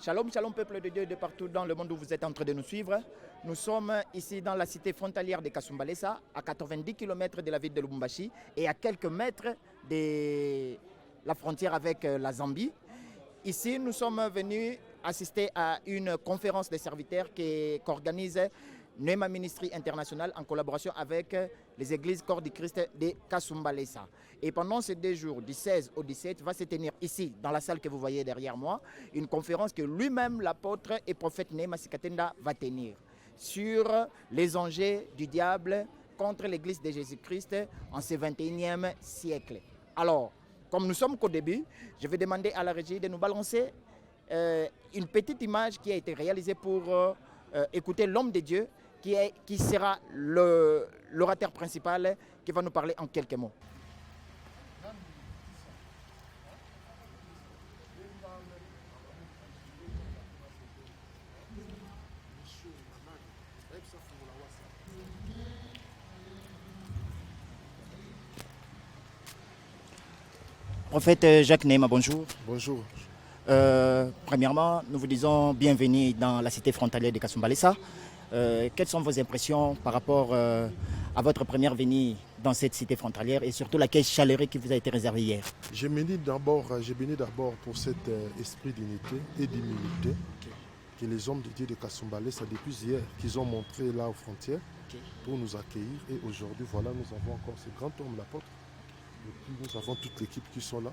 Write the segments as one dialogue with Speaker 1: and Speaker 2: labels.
Speaker 1: Shalom, shalom peuple de Dieu de partout dans le monde où vous êtes en train de nous suivre. Nous sommes ici dans la cité frontalière de Kasumbalesa, à 90 km de la ville de Lubumbashi et à quelques mètres de la frontière avec la Zambie. Ici, nous sommes venus assister à une conférence des serviteurs qu'organise Nema Ministry International en collaboration avec les églises Corps du Christ de Kasumbalesa. Et pendant ces 2 jours, du 16 au 17, va se tenir ici, dans la salle que vous voyez derrière moi, une conférence que lui-même, l'apôtre et prophète Nema Sikatenda, va tenir sur les enjeux du diable contre l'église de Jésus-Christ en ce 21e siècle. Alors, comme nous sommes qu'au début, je vais demander à la régie de nous balancer une petite image qui a été réalisée pour écouter l'homme de Dieu qui sera l'orateur principal qui va nous parler en quelques mots. Prophète Jacques Nema, bonjour.
Speaker 2: Bonjour.
Speaker 1: Premièrement, nous vous disons bienvenue dans la cité frontalière de Kasumbalesa. Quelles sont vos impressions par rapport à votre première venue dans cette cité frontalière et surtout l'accueil chaleureux qui vous a été réservé hier?
Speaker 2: J'ai béni d'abord pour cet esprit d'unité et d'humilité que les hommes de Dieu de Kasumbalesa depuis hier, qu'ils ont montré là aux frontières pour nous accueillir. Et aujourd'hui, voilà, nous avons encore ce grand homme, l'apôtre. Et puis nous avons toute l'équipe qui sont là.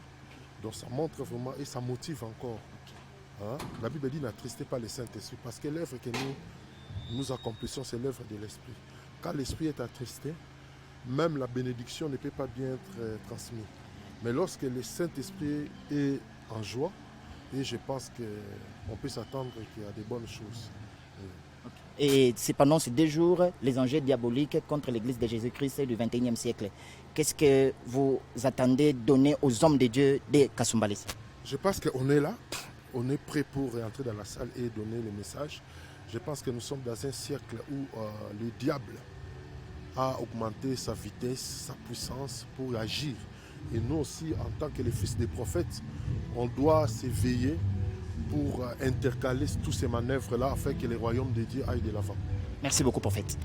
Speaker 2: Donc ça montre vraiment et ça motive encore. Hein? La Bible dit n'attristez pas le Saint-Esprit parce que l'œuvre que nous accomplissons, c'est l'œuvre de l'Esprit. Quand l'Esprit est attristé, même la bénédiction ne peut pas bien être transmise. Mais lorsque le Saint-Esprit est en joie, et je pense qu'on peut s'attendre qu'il y a des bonnes choses.
Speaker 1: Et c'est pendant ces 2 jours, les enjeux diaboliques contre l'église de Jésus-Christ du 21e siècle. Qu'est-ce que vous attendez donner aux hommes de Dieu de Kasumbalesa?
Speaker 2: Je pense qu'on est là, on est prêt pour rentrer dans la salle et donner le message. Je pense que nous sommes dans un siècle où le diable a augmenté sa vitesse, sa puissance pour agir. Et nous aussi, en tant que les fils des prophètes, on doit s'éveiller pour intercaler tous ces manœuvres-là afin que le royaume de Dieu aille de l'avant.
Speaker 1: Merci beaucoup, prophète.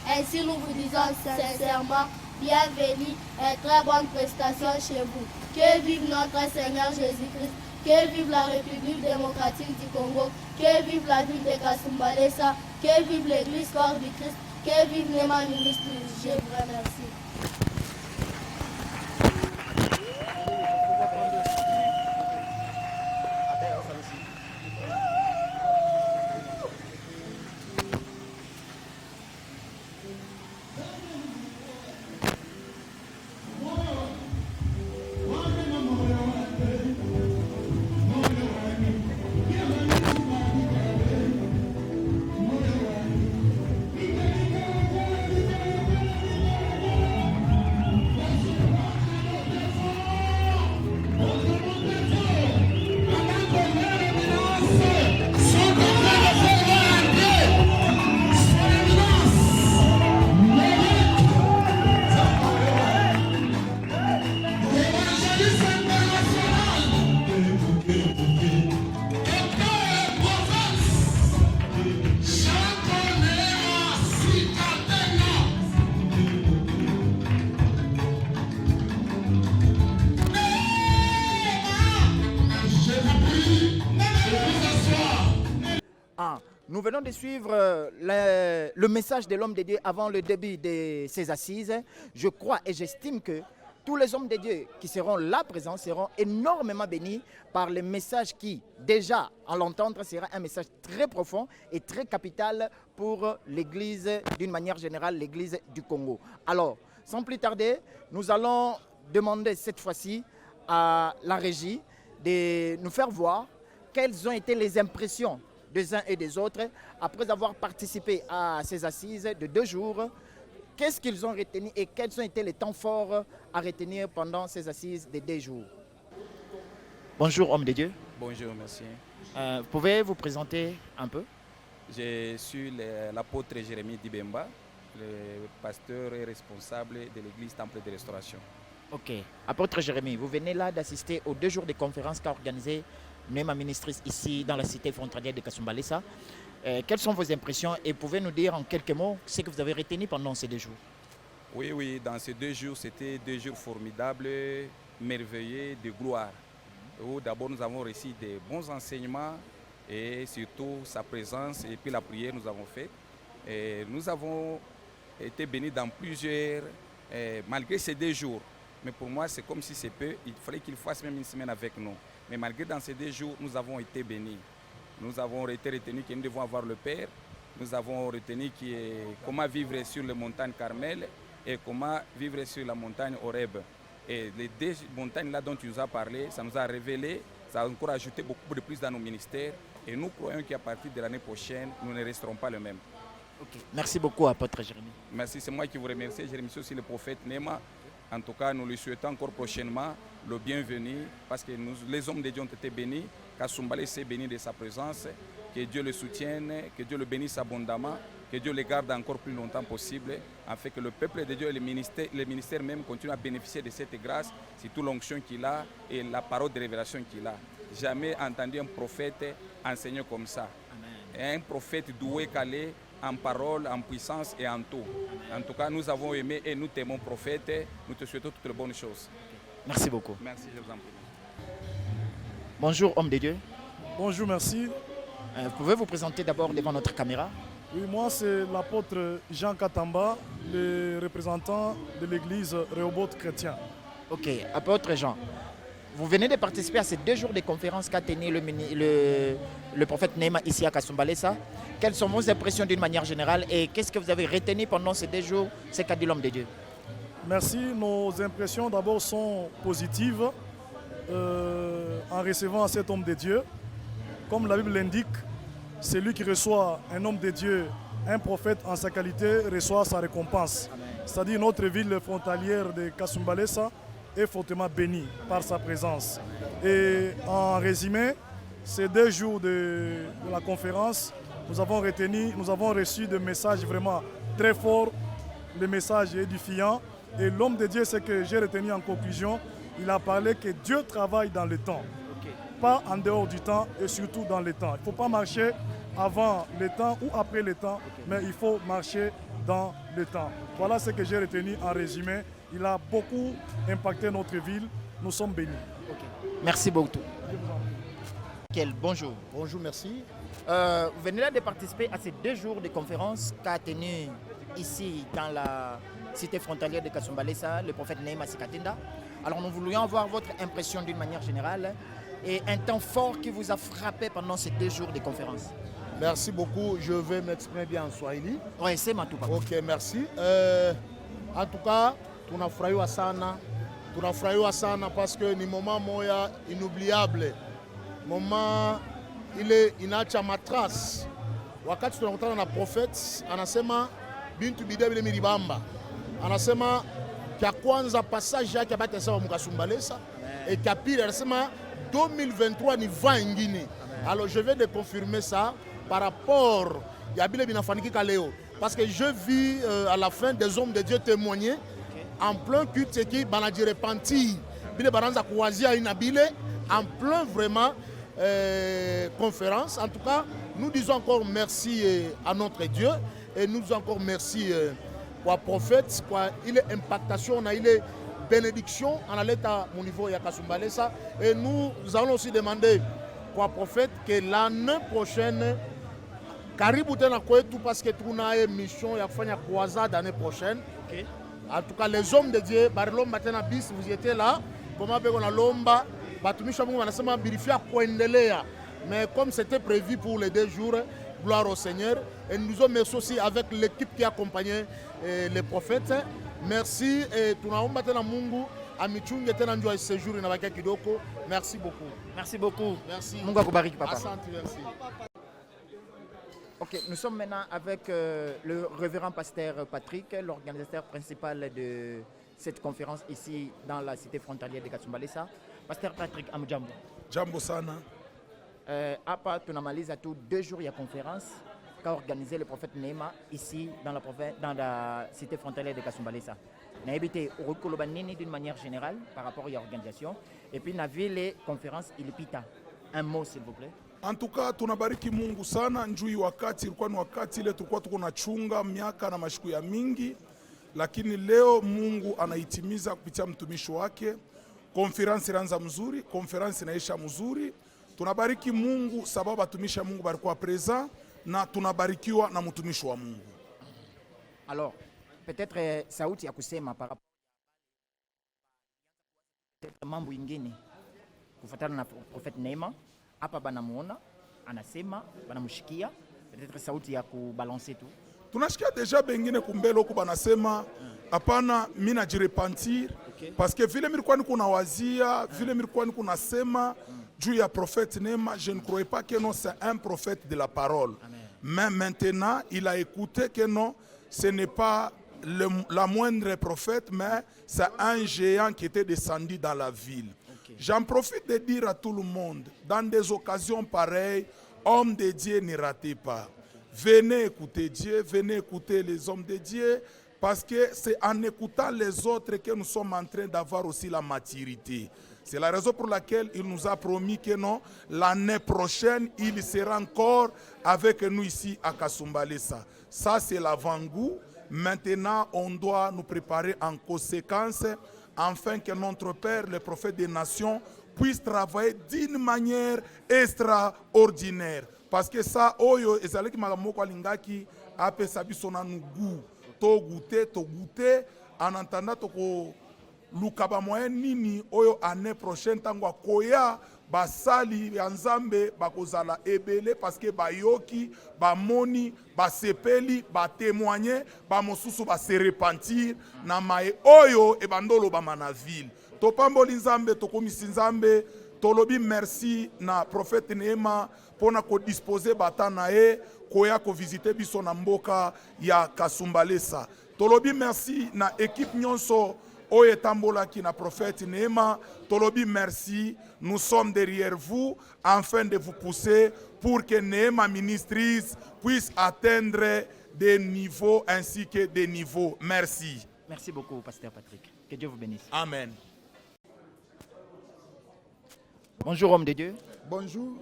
Speaker 3: Ainsi, nous vous disons sincèrement, bienvenue et très bonne prestation chez vous. Que vive notre Seigneur Jésus-Christ, que vive la République démocratique du Congo, que vive la ville de Kasumbalesa, que vive l'Église Corps du Christ, que vive Nema Ministry. Je vous remercie.
Speaker 1: Nous venons de suivre le message de l'homme de Dieu avant le début de ces assises. Je crois et j'estime que tous les hommes de Dieu qui seront là présents seront énormément bénis par le message qui, déjà, en l'entendre, sera un message très profond et très capital pour l'Église, d'une manière générale, l'Église du Congo. Alors, sans plus tarder, nous allons demander cette fois-ci à la régie de nous faire voir quelles ont été les impressions des uns et des autres après avoir participé à ces assises de 2 jours. Qu'est-ce qu'ils ont retenu et quels ont été les temps forts à retenir pendant ces assises de 2 jours? Bonjour, homme de Dieu.
Speaker 4: Bonjour, merci.
Speaker 1: Vous pouvez vous présenter un peu?
Speaker 4: Je suis l'apôtre Jérémie Dibemba, le pasteur et responsable de l'église Temple de Restauration.
Speaker 1: Ok. Apôtre Jérémie, vous venez là d'assister aux 2 jours de conférence qu'a organisé Nema Ministries ici dans la cité frontalière de Kasumbalesa. Quelles sont vos impressions et pouvez nous dire en quelques mots ce que vous avez retenu pendant ces 2 jours?
Speaker 4: Oui, dans ces 2 jours, c'était 2 jours formidables, merveilleux, de gloire. Où d'abord nous avons reçu des bons enseignements et surtout sa présence et puis la prière nous avons fait. Et nous avons été bénis dans plusieurs, malgré ces 2 jours. Mais pour moi, c'est comme si c'est peu, il fallait qu'il fasse même une semaine avec nous. Mais malgré dans ces 2 jours, nous avons été bénis. Nous avons été retenus que nous devons avoir le Père. Nous avons retenu comment vivre sur les montagnes Carmel et comment vivre sur la montagne Horeb. Et les 2 montagnes-là dont tu nous as parlé, ça nous a révélé, ça a encore ajouté beaucoup de plus dans nos ministères. Et nous croyons qu'à partir de l'année prochaine, nous ne resterons pas les mêmes.
Speaker 1: Okay. Merci beaucoup, apôtre Jérémie.
Speaker 4: Merci, c'est moi qui vous remercie. Je remercie aussi le prophète Nema. En tout cas, nous lui souhaitons encore prochainement le bienvenu parce que les hommes de Dieu ont été bénis. Kasumbalesa s'est béni de sa présence. Que Dieu le soutienne, que Dieu le bénisse abondamment, que Dieu le garde encore plus longtemps possible, afin que le peuple de Dieu et le ministère même continuent à bénéficier de cette grâce, surtout l'onction qu'il a et la parole de révélation qu'il a. Jamais entendu un prophète enseigner comme ça. Amen. Un prophète doué, calé, en parole, en puissance et en tout. En tout cas, nous avons aimé et nous t'aimons, prophète. Nous te souhaitons toutes les bonnes choses.
Speaker 1: Merci beaucoup.
Speaker 4: Merci, je vous en prie.
Speaker 1: Bonjour, homme de Dieu.
Speaker 5: Bonjour, merci.
Speaker 1: Vous pouvez vous présenter d'abord devant notre caméra?
Speaker 5: Oui, moi c'est l'apôtre Jean Katamba, le représentant de l'église Rehoboth chrétien.
Speaker 1: Ok, apôtre Jean, vous venez de participer à ces 2 jours de conférence qu'a tenu le prophète Nema ici à Kasumbalesa. Quelles sont vos impressions d'une manière générale et qu'est-ce que vous avez retenu pendant ces 2 jours, ce qu'a dit l'homme de Dieu?
Speaker 5: Merci, nos impressions d'abord sont positives en recevant cet homme de Dieu. Comme la Bible l'indique, celui qui reçoit un homme de Dieu, un prophète en sa qualité, reçoit sa récompense. C'est-à-dire notre ville frontalière de Kasumbalesa est fortement bénie par sa présence. Et en résumé, ces 2 jours de la conférence, nous avons reçu des messages vraiment très forts, des messages édifiants. Et l'homme de Dieu, ce que j'ai retenu en conclusion, il a parlé que Dieu travaille dans le temps. Pas en dehors du temps et surtout dans le temps. Il ne faut pas marcher avant le temps ou après le temps, mais il faut marcher dans le temps. Voilà ce que j'ai retenu en résumé. Il a beaucoup impacté notre ville. Nous sommes bénis.
Speaker 1: Merci beaucoup. Bonjour.
Speaker 2: Bonjour, merci.
Speaker 1: Vous venez là de participer à ces 2 jours de conférence qu'a tenu ici dans la cité frontalière de Kasumbalesa, le prophète Nema Sikatenda. Alors nous voulions avoir votre impression d'une manière générale et un temps fort qui vous a frappé pendant ces 2 jours de conférence.
Speaker 2: Merci beaucoup. Je vais m'exprimer bien en Swahili.
Speaker 1: Oui, c'est ma tout.
Speaker 2: Ok, merci. En tout cas, tunafurahiwa sana. Tunafurahiwa sana parce que ni moment moya inoubliable. Moment ile inaacha matras. Wakati tunakutana na prophet anasema bintu bidebile milibamba. Anasema kia kwanza passage yake abate sawa mukasumbalesa et kia pili anasema 2023 ni 20 ingine. Alors je viens de confirmer ça par rapport ya bile binafanikika leo parce que je vis à la fin des hommes de Dieu témoigner en plein culte qui banadi repenti bile bananza kuwazia inabile en plein vraiment conférence. En tout cas, nous disons encore merci à notre Dieu et nous disons encore merci au prophète quoi il est impactation on a il est bénédiction en l'état au niveau ya Kasumbalesa et nous allons aussi demander au prophète que l'année prochaine Karibu tena kwetu parce que tuna émission ya kufanya croisade l'année prochaine.
Speaker 1: Ok.
Speaker 2: En tout cas, les hommes de Dieu, barilomba tena bis, vous y étiez là. Comment beko na lomba, batumisha Mungu wanasema birifia kuendelea. Mais comme c'était prévu pour les 2 jours, gloire au Seigneur. Et nous nous remercions aussi avec l'équipe qui accompagnait les prophètes. Merci et tunaomba tena Mungu amichunge tena njoo séjour inabakia kidogo. Merci beaucoup.
Speaker 1: Merci beaucoup.
Speaker 2: Merci.
Speaker 1: Mungu akubariki papa.
Speaker 2: Asante, merci.
Speaker 1: Ok, nous sommes maintenant avec le révérend pasteur Patrick, l'organisateur principal de cette conférence ici dans la cité frontalière de Kasumbalesa. Pasteur Patrick, amujambo.
Speaker 6: Jambo sana.
Speaker 1: Hapa tunamaliza tu 2 jours ya conférence qu'a organisé le prophète Neema ici dans la cité frontalière de Kasumbalesa. Na habité au nini d'une manière générale par rapport à l'organisation et puis na ville conférence ilipita. Un mot s'il vous plaît.
Speaker 6: En tout cas tunabariki Mungu sana njui wakati ilikuwa ni wakati ile tulikuwa tuko na chunga miaka na mashiku ya mingi, lakini leo Mungu anaitimiza kupitia mtumishi wake. Konferensi ilianza mzuri, konferensi inaisha mzuri. Tunabariki Mungu sababu watumishi wa Mungu walikuwa present na tunabarikiwa na mtumishi wa Mungu.
Speaker 1: Alors, peut-être sauti ya kusema par rapport mambo ingine kufuatana na prophète Neema hapa banamuona anasema banamshikia, peut-être sauti ya kubalancer tu.
Speaker 6: Tunashikia deja bengine kumbele huko banasema hapana, mimi najirepentir parce que vile nilikuwa niko na wazia, vile nilikuwa niko nasema juu ya prophète Neema, je ne croyais pas que non c'est un prophète de la parole. Amen. Mais maintenant, il a écouté que non, ce n'est pas la moindre prophète, mais c'est un géant qui était descendu dans la ville. Okay. J'en profite de dire à tout le monde, dans des occasions pareilles, hommes de Dieu, ne ratez pas. Venez écouter Dieu, venez écouter les hommes de Dieu, parce que c'est en écoutant les autres que nous sommes en train d'avoir aussi la maturité. C'est la raison pour laquelle il nous a promis que non, l'année prochaine, il sera encore avec nous ici à Kasumbalesa. Ça, c'est l'avant-goût. Maintenant, on doit nous préparer en conséquence, afin que notre Père, le prophète des nations, puisse travailler d'une manière extraordinaire. Parce que ça, oyo, ezaleki makamoko alingaki, ape sabiso na nugu, to goûter, en entendant toko lukaba moyen nini, oyo année prochaine, tango koya, basali ya nzambe bakozala ebele parce que bayoki bamoni basepeli batémoigner bamosusu base repentir na maye oyo ebandolo bamana ville topamboli nzambe tokomisi nzambe tolobi merci na prophète Neema pona ko disposer bata na ye koya ko visiter biso na mboka ya Kasumbalesa. Tolobi merci na équipe nyonso Oye Tambola qui na prophète Neema, tolobi merci, nous sommes derrière vous afin de vous pousser pour que Neema Ministries puisse atteindre des niveaux ainsi que des niveaux. Merci.
Speaker 1: Merci beaucoup, Pasteur Patrick. Que Dieu vous bénisse.
Speaker 6: Amen.
Speaker 1: Bonjour, homme de Dieu.
Speaker 2: Bonjour.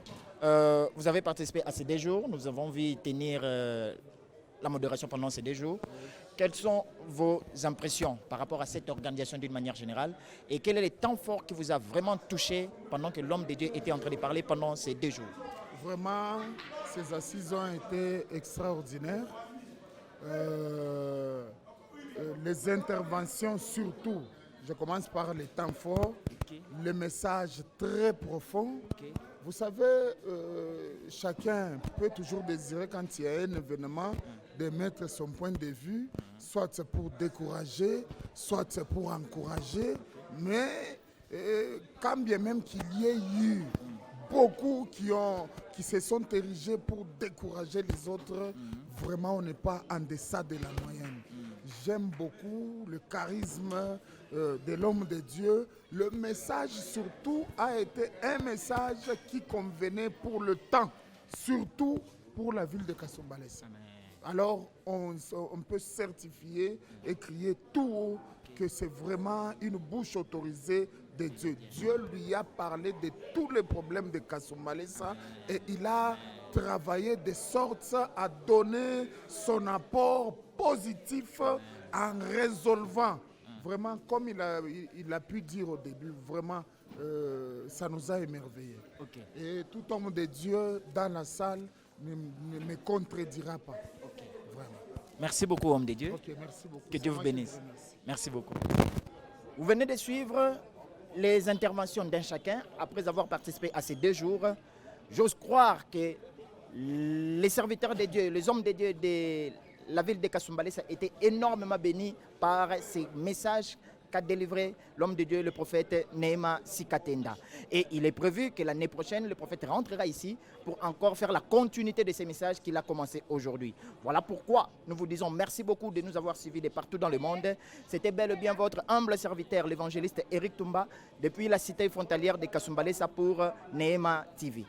Speaker 1: Vous avez participé à ces 2 jours. Nous avons vu tenir la modération pendant ces 2 jours. Quelles sont vos impressions par rapport à cette organisation d'une manière générale et quel est le temps fort qui vous a vraiment touché pendant que l'homme de Dieu était en train de parler pendant ces 2 jours?
Speaker 7: Vraiment, ces assises ont été extraordinaires. Les interventions surtout, je commence par les temps forts, les messages très profonds. Vous savez, chacun peut toujours désirer quand il y a un événement de mettre son point de vue, soit c'est pour décourager, soit c'est pour encourager, mais quand bien même qu'il y ait eu beaucoup qui se sont érigés pour décourager les autres, vraiment on n'est pas en deçà de la moyenne. J'aime beaucoup le charisme de l'homme de Dieu. Le message surtout a été un message qui convenait pour le temps, surtout pour la ville de Kasumbalesa. Alors on peut certifier et crier tout haut que c'est vraiment une bouche autorisée de Dieu. Dieu lui a parlé de tous les problèmes de Kasumbalesa et il a travaillé de sorte à donner son apport positif en résolvant. Vraiment, comme il a pu dire au début, vraiment, ça nous a émerveillés. Okay. Et tout homme de Dieu dans la salle ne contredira pas. Vraiment.
Speaker 1: Merci beaucoup, homme de Dieu.
Speaker 7: Ok, merci beaucoup.
Speaker 1: Que
Speaker 7: C'est
Speaker 1: Dieu vous
Speaker 7: moi qui
Speaker 1: bénisse.
Speaker 7: remercie.
Speaker 1: Merci beaucoup. Vous venez de suivre les interventions d'un chacun après avoir participé à ces 2 jours. J'ose croire que les serviteurs de Dieu, les hommes de Dieu de la ville de Kasumbalesa étaient énormément bénis par ces messages qu'a délivré l'homme de Dieu, le prophète Nehema Sikatenda. Et il est prévu que l'année prochaine, le prophète rentrera ici pour encore faire la continuité de ces messages qu'il a commencé aujourd'hui. Voilà pourquoi nous vous disons merci beaucoup de nous avoir suivis de partout dans le monde. C'était bel et bien votre humble serviteur, l'évangéliste Eric Tumba, depuis la cité frontalière de Kasumbalesa pour Nehema TV.